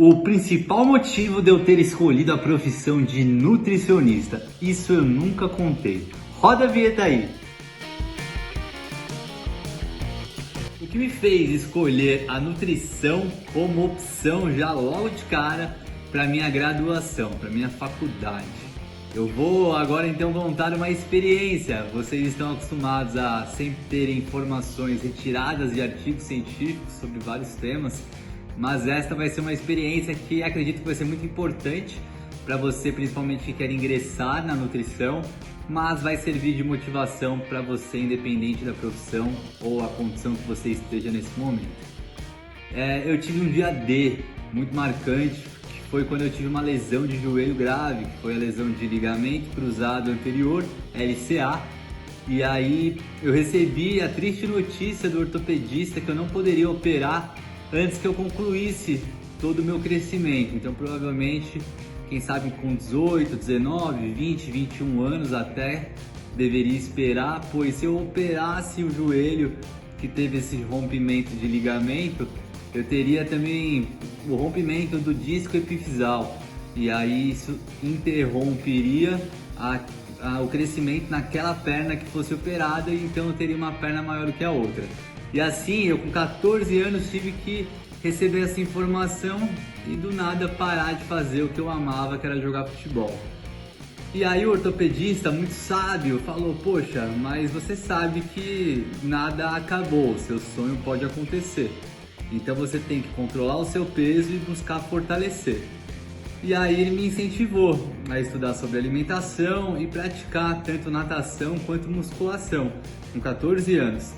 O principal motivo de eu ter escolhido a profissão de nutricionista, isso eu nunca contei. Roda a vinheta aí! O que me fez escolher a nutrição como opção já logo de cara para minha graduação, para minha faculdade? Eu vou agora então contar uma experiência. Vocês estão acostumados a sempre terem informações retiradas de artigos científicos sobre vários temas, mas esta vai ser uma experiência que acredito que vai ser muito importante para você, principalmente que quer ingressar na nutrição, mas vai servir de motivação para você, independente da profissão ou a condição que você esteja nesse momento. Eu tive um dia D muito marcante, que foi quando eu tive uma lesão de joelho grave, que foi a lesão de ligamento cruzado anterior, LCA, e aí eu recebi a triste notícia do ortopedista que eu não poderia operar antes que eu concluísse todo o meu crescimento. Então provavelmente, quem sabe com 18, 19, 20, 21 anos até deveria esperar, pois se eu operasse o joelho que teve esse rompimento de ligamento, eu teria também o rompimento do disco epifisal, e aí isso interromperia o crescimento naquela perna que fosse operada, e então eu teria uma perna maior do que a outra. E assim, eu com 14 anos tive que receber essa informação e do nada parar de fazer o que eu amava, que era jogar futebol. E aí o ortopedista, muito sábio, falou: poxa, mas você sabe que nada acabou, seu sonho pode acontecer. Então você tem que controlar o seu peso e buscar fortalecer. E aí ele me incentivou a estudar sobre alimentação e praticar tanto natação quanto musculação, com 14 anos.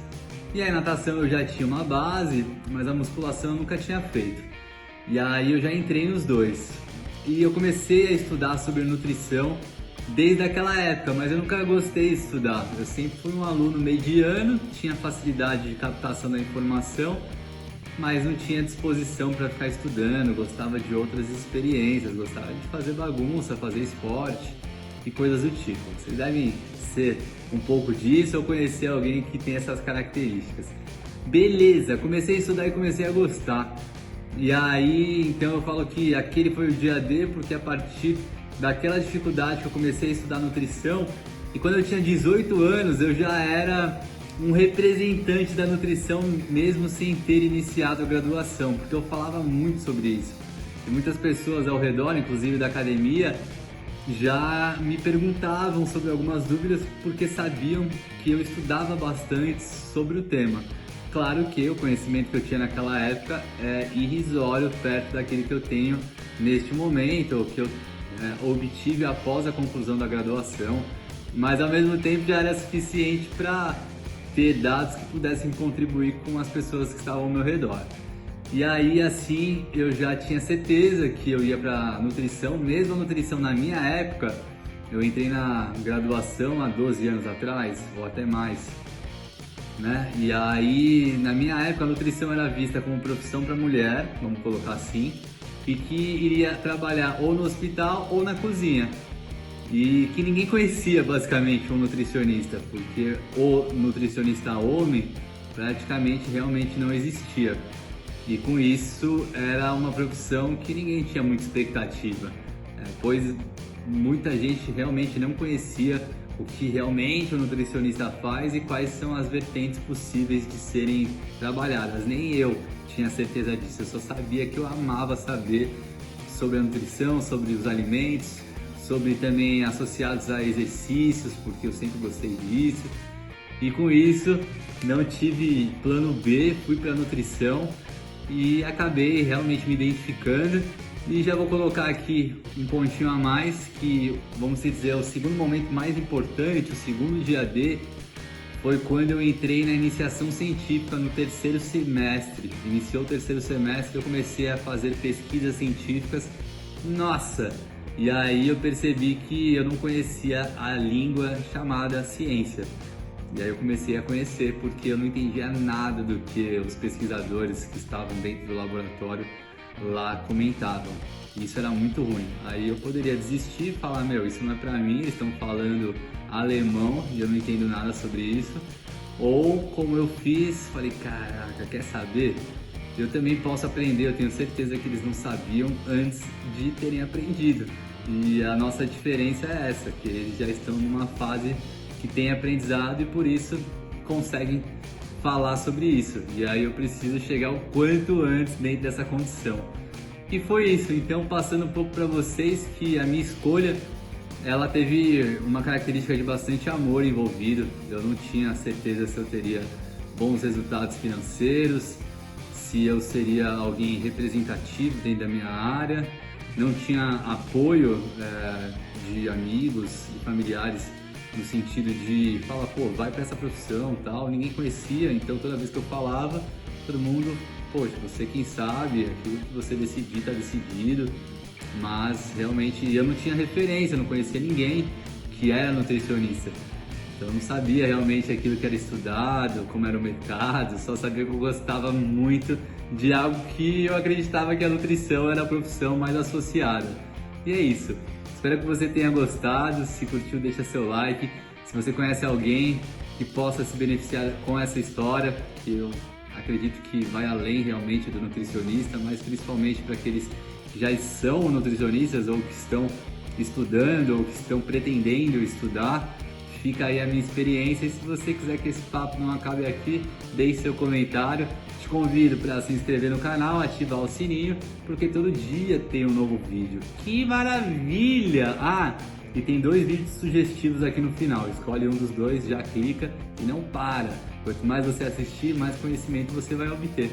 E aí, natação eu já tinha uma base, mas a musculação eu nunca tinha feito. E aí eu já entrei nos dois. E eu comecei a estudar sobre nutrição desde aquela época, mas eu nunca gostei de estudar. Eu sempre fui um aluno mediano, tinha facilidade de captação da informação, mas não tinha disposição para ficar estudando, gostava de outras experiências, gostava de fazer bagunça, fazer esporte e coisas do tipo. Vocês devem ser um pouco disso ou conhecer alguém que tem essas características. Beleza, comecei a estudar e comecei a gostar. E aí, então eu falo que aquele foi o dia D, porque a partir daquela dificuldade que eu comecei a estudar nutrição, e quando eu tinha 18 anos eu já era um representante da nutrição mesmo sem ter iniciado a graduação, porque eu falava muito sobre isso. E muitas pessoas ao redor, inclusive da academia, já me perguntavam sobre algumas dúvidas porque sabiam que eu estudava bastante sobre o tema. Claro que o conhecimento que eu tinha naquela época é irrisório perto daquele que eu tenho neste momento, ou que eu obtive após a conclusão da graduação, mas ao mesmo tempo já era suficiente para ter dados que pudessem contribuir com as pessoas que estavam ao meu redor. E aí, assim, eu já tinha certeza que eu ia para nutrição, mesmo a nutrição na minha época. Eu entrei na graduação há 12 anos atrás, ou até mais, né? E aí, na minha época, a nutrição era vista como profissão para mulher, vamos colocar assim, e que iria trabalhar ou no hospital ou na cozinha. E que ninguém conhecia, basicamente, um nutricionista, porque o nutricionista homem praticamente realmente não existia. E com isso era uma profissão que ninguém tinha muita expectativa, pois muita gente realmente não conhecia o que realmente o nutricionista faz e quais são as vertentes possíveis de serem trabalhadas. Nem eu tinha certeza disso, eu só sabia que eu amava saber sobre a nutrição, sobre os alimentos, sobre também associados a exercícios, porque eu sempre gostei disso. E com isso não tive plano B, fui para a nutrição e acabei realmente me identificando. E já vou colocar aqui um pontinho a mais, que vamos dizer é o segundo momento mais importante, o segundo dia D, foi quando eu entrei na iniciação científica no terceiro semestre. Iniciou o terceiro semestre, eu comecei a fazer pesquisas científicas. Nossa! E aí eu percebi que eu não conhecia a língua chamada ciência. E aí eu comecei a conhecer, porque eu não entendia nada do que os pesquisadores que estavam dentro do laboratório lá comentavam. Isso era muito ruim. Aí eu poderia desistir e falar: meu, isso não é pra mim, eles estão falando alemão e eu não entendo nada sobre isso. Ou como eu fiz, falei: caraca, quer saber? eu também posso aprender. Eu tenho certeza que eles não sabiam antes de terem aprendido. E a nossa diferença é essa, que eles já estão numa fase que tem aprendizado e por isso conseguem falar sobre isso. E aí eu preciso chegar o quanto antes dentro dessa condição. E foi isso. Então, passando um pouco para vocês que a minha escolha, ela teve uma característica de bastante amor envolvido. Eu não tinha certeza se eu teria bons resultados financeiros, se eu seria alguém representativo dentro da minha área. Não tinha apoio de amigos e familiares no sentido de falar, pô, vai para essa profissão, tal. Ninguém conhecia, então toda vez que eu falava, todo mundo, poxa, você quem sabe, aquilo que você decidir está decidido. Mas realmente eu não tinha referência, não conhecia ninguém que era nutricionista. Então eu não sabia realmente aquilo que era estudado, como era o mercado, só sabia que eu gostava muito de algo que eu acreditava que a nutrição era a profissão mais associada. E é isso. Espero que você tenha gostado. Se curtiu, deixa seu like. Se você conhece alguém que possa se beneficiar com essa história, que eu acredito que vai além realmente do nutricionista, mas principalmente para aqueles que já são nutricionistas ou que estão estudando ou que estão pretendendo estudar, fica aí a minha experiência. E se você quiser que esse papo não acabe aqui, deixe seu comentário. Te convido para se inscrever no canal, ativar o sininho, porque todo dia tem um novo vídeo. Que maravilha! Ah, e tem 2 vídeos sugestivos aqui no final. Escolhe um dos 2, já clica e não para. Quanto mais você assistir, mais conhecimento você vai obter.